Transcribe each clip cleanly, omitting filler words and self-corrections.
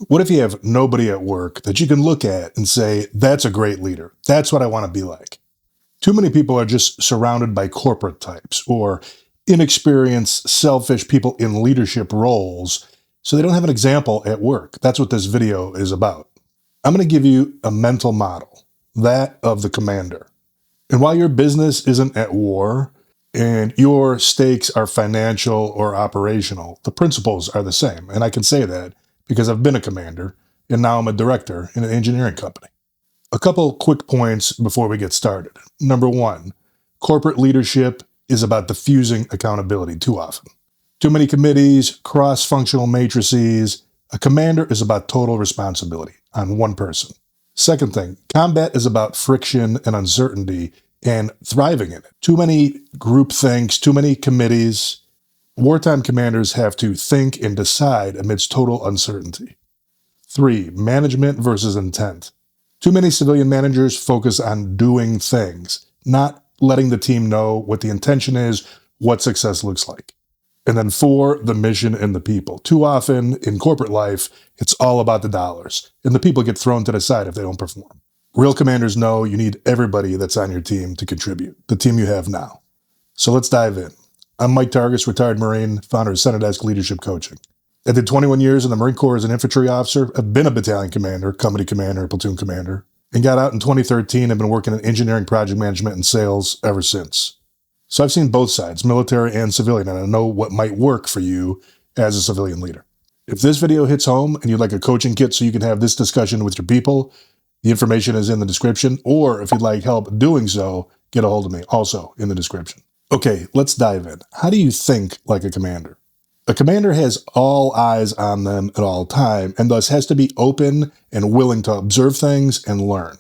What if you have nobody at work that you can look at and say, that's a great leader. That's what I want to be like. Too many people are just surrounded by corporate types or inexperienced, selfish people in leadership roles, so they don't have an example at work. That's what this video is about. I'm going to give you a mental model, that of the commander. And while your business isn't at war and your stakes are financial or operational, the principles are the same. And I can say that because I've been a commander and now I'm a director in an engineering company. A couple quick points before we get started. Number one, corporate leadership is about diffusing accountability too often. Too many committees, cross-functional matrices. A commander is about total responsibility on one person. Second thing, combat is about friction and uncertainty and thriving in it. Too many group thinks, too many committees. Wartime commanders have to think and decide amidst total uncertainty. 3, management versus intent. Too many civilian managers focus on doing things, not letting the team know what the intention is, what success looks like. And then 4, the mission and the people. Too often in corporate life, it's all about the dollars, and the people get thrown to the side if they don't perform. Real commanders know you need everybody that's on your team to contribute, the team you have now. So let's dive in. I'm Mike Targus, retired Marine, founder of Decentralized Leadership Coaching. I did 21 years in the Marine Corps as an infantry officer. I've been a battalion commander, company commander, platoon commander, and got out in 2013. I've been working in engineering, project management, and sales ever since. So I've seen both sides, military and civilian, and I know what might work for you as a civilian leader. If this video hits home and you'd like a coaching kit so you can have this discussion with your people, the information is in the description, or if you'd like help doing so, get a hold of me, also in the description. Okay, let's dive in. How do you think like a commander? A commander has all eyes on them at all time, and thus has to be open and willing to observe things and learn.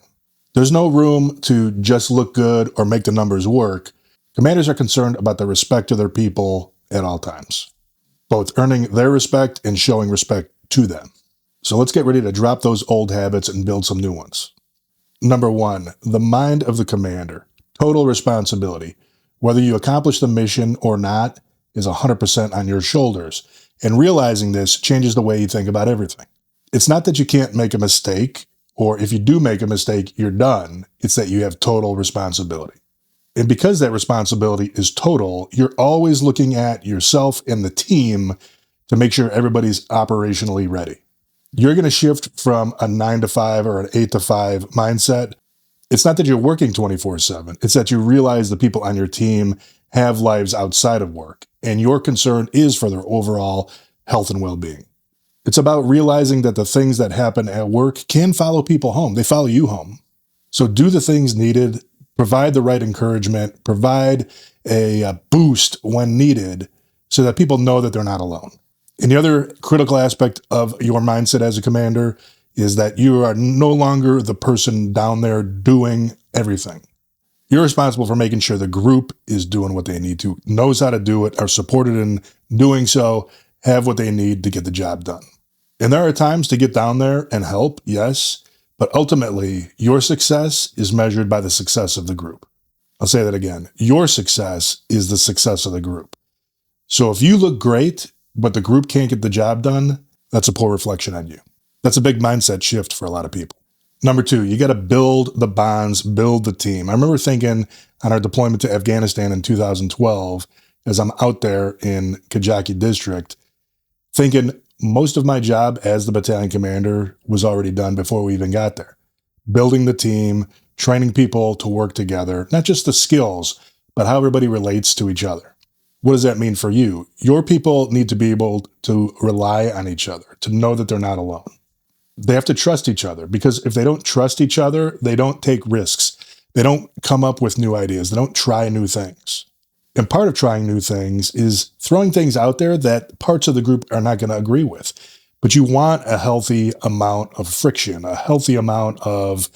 There's no room to just look good or make the numbers work. Commanders are concerned about the respect of their people at all times, both earning their respect and showing respect to them. So let's get ready to drop those old habits and build some new ones. Number 1, the mind of the commander. Total responsibility. Whether you accomplish the mission or not is 100% on your shoulders. And realizing this changes the way you think about everything. It's not that you can't make a mistake, or if you do make a mistake, you're done. It's that you have total responsibility. And because that responsibility is total, you're always looking at yourself and the team to make sure everybody's operationally ready. You're going to shift from a 9 to 5 or an 8 to 5 mindset. It's not that you're working 24/7. It's that you realize the people on your team have lives outside of work, and your concern is for their overall health and well-being. It's about realizing that the things that happen at work can follow people home. They follow you home. So do the things needed, provide the right encouragement, provide a boost when needed so that people know that they're not alone. And the other critical aspect of your mindset as a commander is that you are no longer the person down there doing everything. You're responsible for making sure the group is doing what they need to, knows how to do it, are supported in doing so, have what they need to get the job done. And there are times to get down there and help, yes, but ultimately your success is measured by the success of the group. I'll say that again. Your success is the success of the group. So if you look great, but the group can't get the job done, that's a poor reflection on you. That's a big mindset shift for a lot of people. Number 2, you got to build the bonds, build the team. I remember thinking on our deployment to Afghanistan in 2012, as I'm out there in Kajaki district, thinking most of my job as the battalion commander was already done before we even got there. Building the team, training people to work together, not just the skills, but how everybody relates to each other. What does that mean for you? Your people need to be able to rely on each other, to know that they're not alone. They have to trust each other, because if they don't trust each other, they don't take risks. They don't come up with new ideas. They don't try new things. And part of trying new things is throwing things out there that parts of the group are not going to agree with. But you want a healthy amount of friction, a healthy amount of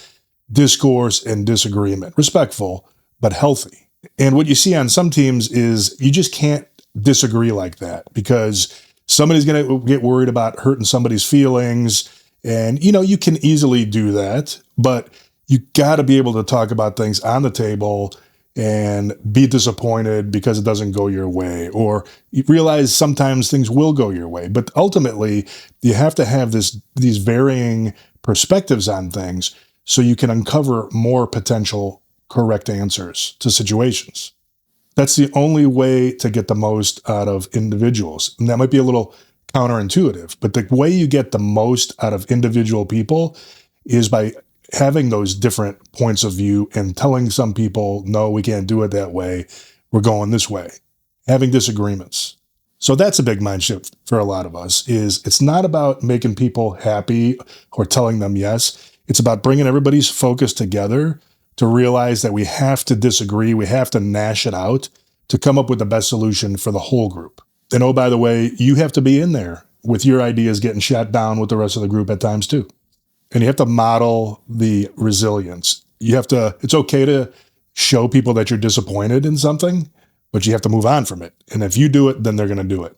discourse and disagreement. Respectful, but healthy. And what you see on some teams is you just can't disagree like that, because somebody's going to get worried about hurting somebody's feelings. And, you can easily do that, but you got to be able to talk about things on the table and be disappointed because it doesn't go your way, or you realize sometimes things will go your way. But ultimately, you have to have these varying perspectives on things so you can uncover more potential correct answers to situations. That's the only way to get the most out of individuals. And that might be a little counterintuitive, but the way you get the most out of individual people is by having those different points of view and telling some people, no, we can't do it that way. We're going this way. Having disagreements. So that's a big mind shift for a lot of us. Is it's not about making people happy or telling them yes. It's about bringing everybody's focus together to realize that we have to disagree. We have to gnash it out to come up with the best solution for the whole group. And oh, by the way, you have to be in there with your ideas getting shot down with the rest of the group at times too. And you have to model the resilience. It's okay to show people that you're disappointed in something, but you have to move on from it. And if you do it, then they're going to do it.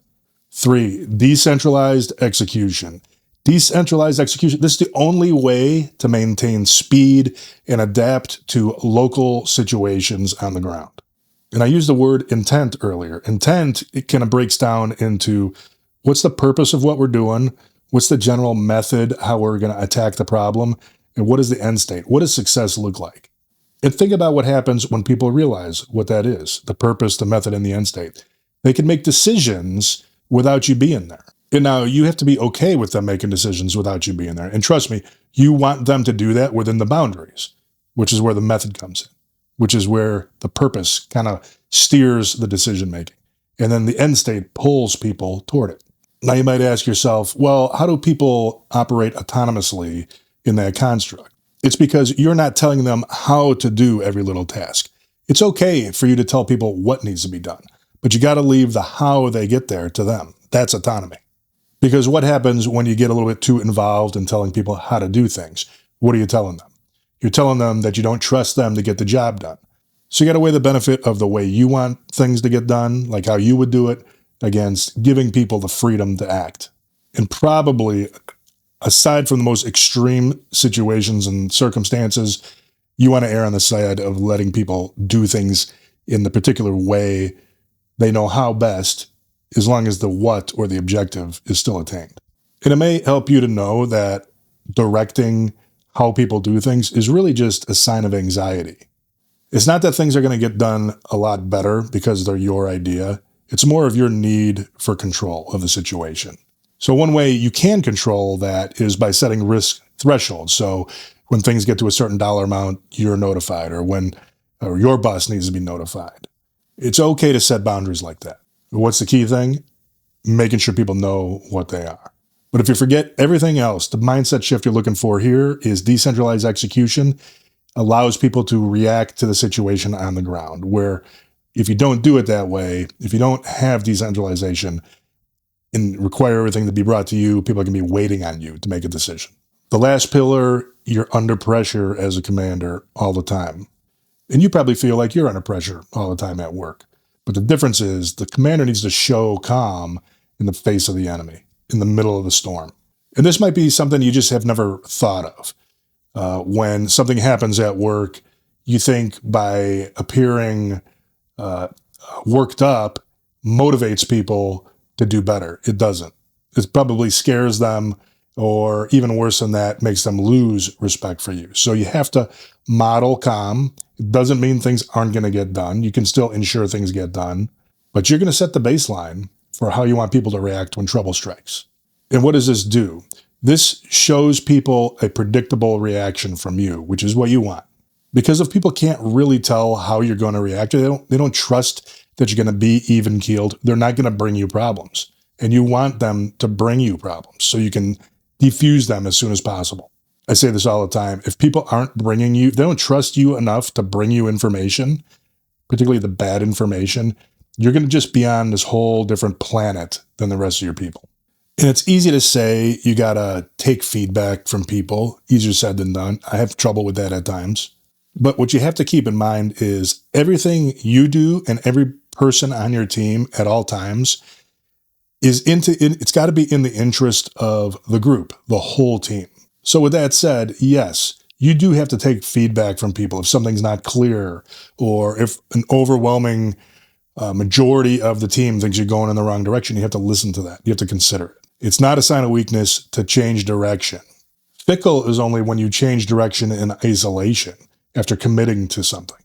3, decentralized execution. Decentralized execution. This is the only way to maintain speed and adapt to local situations on the ground. And I used the word intent earlier. Intent, it kind of breaks down into what's the purpose of what we're doing, what's the general method, how we're going to attack the problem, and what is the end state? What does success look like? And think about what happens when people realize what that is, the purpose, the method, and the end state. They can make decisions without you being there. And now you have to be okay with them making decisions without you being there. And trust me, you want them to do that within the boundaries, which is where the method comes in, which is where the purpose kind of steers the decision making. And then the end state pulls people toward it. Now you might ask yourself, well, how do people operate autonomously in that construct? It's because you're not telling them how to do every little task. It's okay for you to tell people what needs to be done, but you got to leave the how they get there to them. That's autonomy. Because what happens when you get a little bit too involved in telling people how to do things? What are you telling them? You're telling them that you don't trust them to get the job done. So you got to weigh the benefit of the way you want things to get done, like how you would do it, against giving people the freedom to act. And probably, aside from the most extreme situations and circumstances, you want to err on the side of letting people do things in the particular way they know how best, as long as the what or the objective is still attained. And it may help you to know that directing how people do things is really just a sign of anxiety. It's not that things are going to get done a lot better because they're your idea. It's more of your need for control of the situation. So one way you can control that is by setting risk thresholds. So when things get to a certain dollar amount, you're notified, or your boss needs to be notified. It's okay to set boundaries like that. What's the key thing? Making sure people know what they are. But if you forget everything else, the mindset shift you're looking for here is decentralized execution allows people to react to the situation on the ground, where if you don't do it that way, if you don't have decentralization and require everything to be brought to you, people are going to be waiting on you to make a decision. The last pillar, you're under pressure as a commander all the time. And you probably feel like you're under pressure all the time at work. But the difference is the commander needs to show calm in the face of the enemy, in the middle of the storm. And this might be something you just have never thought of. When something happens at work, you think by appearing worked up motivates people to do better. It doesn't. It probably scares them, or even worse than that, makes them lose respect for you. So you have to model calm. It doesn't mean things aren't going to get done. You can still ensure things get done, but you're going to set the baseline for how you want people to react when trouble strikes. And what does this do? This shows people a predictable reaction from you, which is what you want. Because if people can't really tell how you're going to react, they don't trust that you're going to be even-keeled, they're not going to bring you problems. And you want them to bring you problems so you can defuse them as soon as possible. I say this all the time. If people aren't bringing you, they don't trust you enough to bring you information, particularly the bad information, you're going to just be on this whole different planet than the rest of your people. And it's easy to say you got to take feedback from people. Easier said than done. I have trouble with that at times. But what you have to keep in mind is everything you do and every person on your team at all times it's got to be in the interest of the group, the whole team. So with that said, yes, you do have to take feedback from people if something's not clear, or if an overwhelming majority of the team thinks you're going in the wrong direction. You have to listen to that. You have to consider it. It's not a sign of weakness to change direction. Fickle is only when you change direction in isolation after committing to something.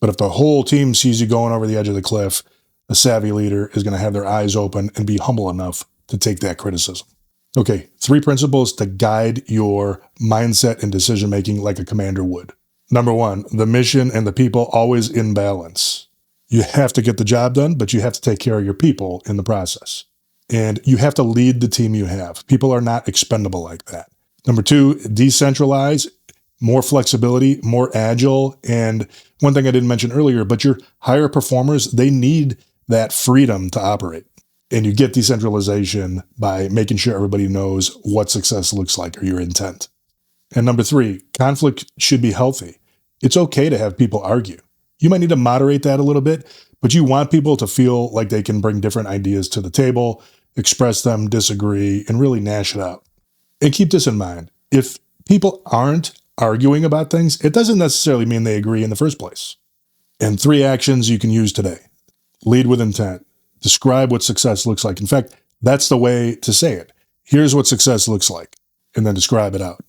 But if the whole team sees you going over the edge of the cliff, a savvy leader is going to have their eyes open and be humble enough to take that criticism. Okay, 3 principles to guide your mindset and decision-making like a commander would. Number 1, the mission and the people always in balance. You have to get the job done, but you have to take care of your people in the process. And you have to lead the team you have. People are not expendable like that. Number 2, decentralize, more flexibility, more agile. And one thing I didn't mention earlier, but your higher performers, they need that freedom to operate. And you get decentralization by making sure everybody knows what success looks like or your intent. And number 3, conflict should be healthy. It's okay to have people argue. You might need to moderate that a little bit, but you want people to feel like they can bring different ideas to the table, express them, disagree, and really gnash it out. And keep this in mind. If people aren't arguing about things, it doesn't necessarily mean they agree in the first place. And 3 actions you can use today. Lead with intent. Describe what success looks like. In fact, that's the way to say it. Here's what success looks like, and then describe it out.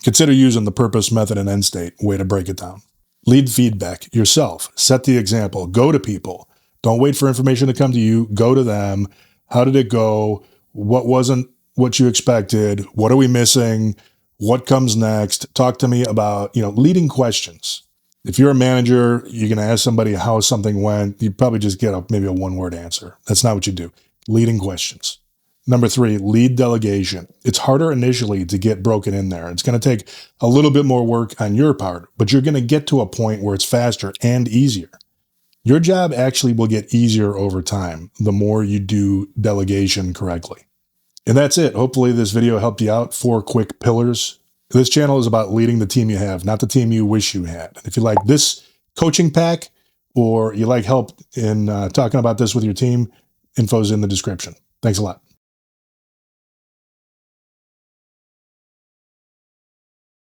Consider using the purpose, method, and end state way to break it down. Lead feedback yourself. Set the example. Go to people. Don't wait for information to come to you. Go to them. How did it go? What wasn't what you expected? What are we missing? What comes next? Talk to me about, leading questions. If you're a manager, you're going to ask somebody how something went. You probably just get maybe a 1-word answer. That's not what you do. Leading questions. Number 3, lead delegation. It's harder initially to get broken in there. It's going to take a little bit more work on your part, but you're going to get to a point where it's faster and easier. Your job actually will get easier over time the more you do delegation correctly. And that's it. Hopefully this video helped you out. 4 quick pillars. This channel is about leading the team you have, not the team you wish you had. And if you like this coaching pack or you like help in talking about this with your team, info's in the description. Thanks a lot.